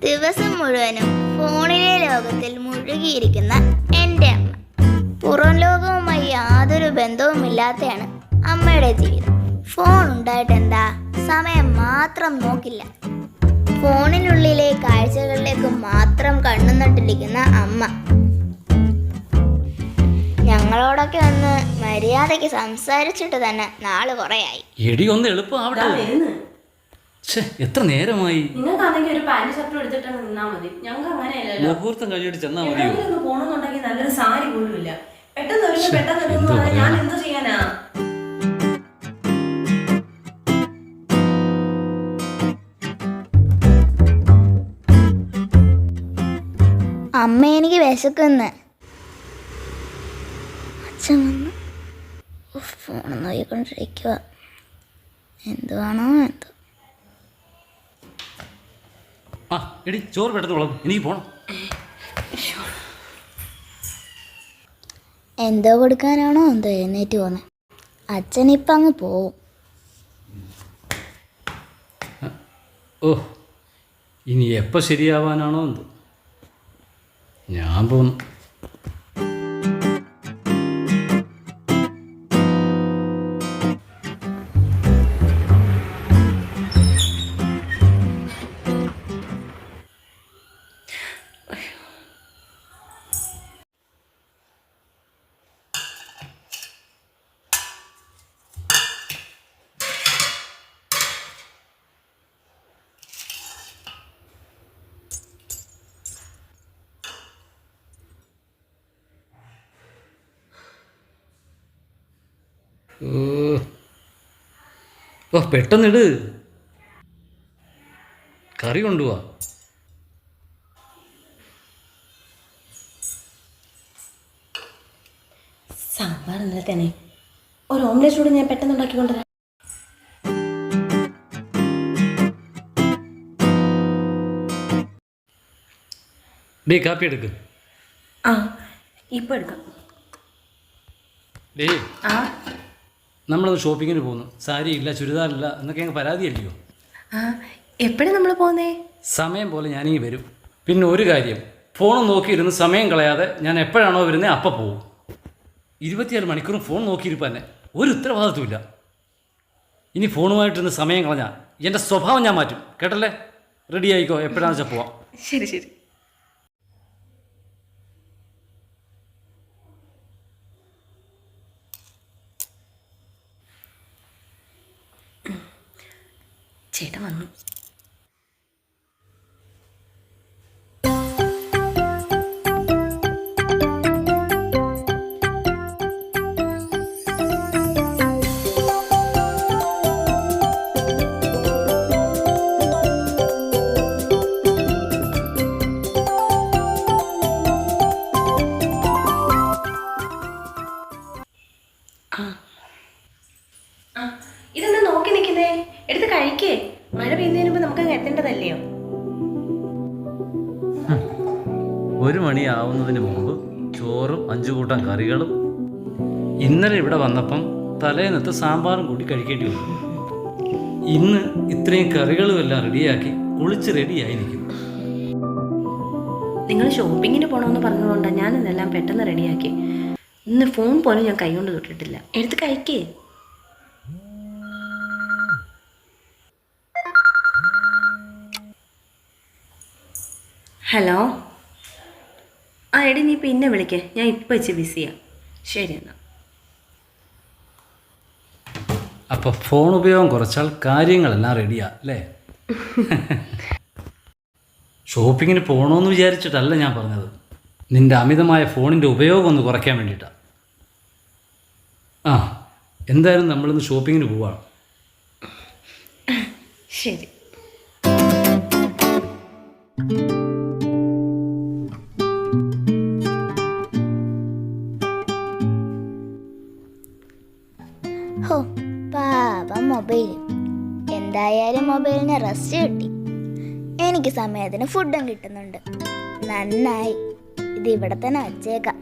ദിവസം മുഴുവനും ഫോണിലെ ലോകത്തിൽ മുഴുകിയിരിക്കുന്ന എൻ്റെ അമ്മ. പുറം ലോകവുമായി യാതൊരു ബന്ധവുമില്ലാത്തതാണ് അമ്മയുടെ ജീവിതം. ഫോൺ ഉണ്ടായിട്ട് എന്താ, സമയം മാത്രം നോക്കില്ല. ഫോണിനുള്ളിലെ കാഴ്ചകളിലേക്ക് മാത്രം കണ്ണുനട്ടിരിക്കുന്ന അമ്മ. ഞങ്ങളോടൊക്കെ ഒന്ന് മര്യാദയ്ക്ക് സംസാരിച്ചിട്ട് തന്നെ നാള് കുറയായി. എടി ഒന്ന് എളുപ്പമാവട്ടെ. എത്ര നേരമായി? നിങ്ങൾക്കാണെങ്കിൽ ഒരു പാന്റ് ഷർട്ട് എടുത്തിട്ട് നിന്നാ മതി. ഞങ്ങൾക്ക് അങ്ങനെയല്ലല്ലോ. മുഹൂർത്തം കഴിഞ്ഞിട്ട് ചെന്നാ മതിയോ? പോണെന്നുണ്ടെങ്കിൽ നല്ലൊരു സാരി പോലും ഇല്ല. പെട്ടെന്ന് ഞാൻ എന്ത് ചെയ്യാനാ? അമ്മ, എനിക്ക് വിശക്കുന്ന്. അച്ഛൻ വന്ന് ഫോൺ നോക്കിക്കൊണ്ടിരിക്കുക. എന്തുവാണോ എന്തോ. ആ എടി, ചോറ് പെട്ടെന്ന് വിളക്കും, എനിക്ക് പോണം. എന്തോ കൊടുക്കാനാണോ എന്തോ എഴുന്നേറ്റ് പോന്നെ. അച്ഛനിപ്പം അങ്ങ് പോവും. ഓ, ഇനി എപ്പോൾ ശരിയാവാനാണോ എന്തോ. ഞാൻ പോന്നു. ഓ, പെട്ടെന്നിട്. കറി കൊണ്ടുപോവാ. സാമ്പാർ ഇന്നലത്തേനെ ഒരു ഓംലെറ്റ് കൂടി ഞാൻ പെട്ടെന്ന് ഉണ്ടാക്കിക്കൊണ്ടുവരാം. ഡേ, കാപ്പി എടുക്ക്. ആ, ഇപ്പം എടുക്കാം. ഡേ, നമ്മളൊന്ന് ഷോപ്പിങ്ങിന് പോകുന്നു. സാരി ഇല്ല, ചുരിദാറില്ല എന്നൊക്കെ ഞങ്ങൾ പരാതിയല്ലയോ? എപ്പോഴും നമ്മൾ പോകുന്നേ? സമയം പോലെ ഞാനിങ്ങി വരും. പിന്നെ ഒരു കാര്യം, ഫോൺ നോക്കിയിരുന്ന് സമയം കളയാതെ ഞാൻ എപ്പോഴാണോ വരുന്നത് അപ്പം പോവും. 24 മണിക്കൂറും ഫോൺ നോക്കിയിരിപ്പം തന്നെ ഒരു ഉത്തരവാദിത്വമില്ല. ഇനി ഫോണുമായിട്ടിരുന്ന് സമയം കളഞ്ഞാൽ എൻ്റെ സ്വഭാവം ഞാൻ മാറ്റും. കേട്ടല്ലേ? റെഡി ആയിക്കോ, എപ്പോഴാണെന്ന് വെച്ചാൽ പോവാം. ശരി ശരി. ചേട്ടൻ വന്നു. ഇതെന്താ നോക്കി നിൽക്കുന്നേ? എടുത്ത് കഴിക്കേ. മഴ പെയ്യുന്നതിന് മുമ്പ് നമുക്ക് എത്തേണ്ടതല്ലയോ? 1 മണിയാവുന്നതിന് മുമ്പ് ചോറും 5 കൂട്ടം കറികളും. ഇന്നലെ ഇവിടെ വന്നപ്പം തലേന്നത്തെ സാമ്പാറും കൂടി കഴിക്കേണ്ടി വന്നു. ഇന്ന് ഇത്രയും കറികളും എല്ലാം റെഡിയാക്കി കുളിച്ച് റെഡിയായി നിൽക്കുന്നു. നിങ്ങൾ ഷോപ്പിങ്ങിന് പോകണമെന്ന് പറഞ്ഞതുകൊണ്ടാണ് ഞാൻ ഇതെല്ലാം പെട്ടെന്ന് റെഡിയാക്കി. ഇന്ന് ഫോൺ പോലും ഞാൻ കൈകൊണ്ട് തൊട്ടിട്ടില്ല. എടുത്ത് കഴിക്കേ. ഹലോ. ആ എടി, നീ പിന്നെ വിളിക്കേ. ഞാൻ ഇപ്പം വെച്ച് ബിസിയാണ്. ശരി എന്നാൽ. അപ്പോൾ ഫോൺ ഉപയോഗം കുറച്ചാൽ കാര്യങ്ങളെല്ലാം റെഡിയാ അല്ലേ? ഷോപ്പിങ്ങിന് പോകണമെന്ന് വിചാരിച്ചിട്ടല്ല ഞാൻ പറഞ്ഞത്. നിൻ്റെ അമിതമായ ഫോണിൻ്റെ ഉപയോഗം ഒന്ന് കുറയ്ക്കാൻ വേണ്ടിയിട്ടാണ്. ആ, എന്തായാലും നമ്മളിന്ന് ഷോപ്പിങ്ങിന് പോവാണ്. ശരി. ഹോ, പാവം മൊബൈൽ. എന്തായാലും മൊബൈലിന് റെസ്റ്റ് കിട്ടി. എനിക്ക് സമയത്തിന് ഫുഡും കിട്ടുന്നുണ്ട്. നന്നായി. ഇത് ഇവിടെ തന്നെ വച്ചേക്കാം.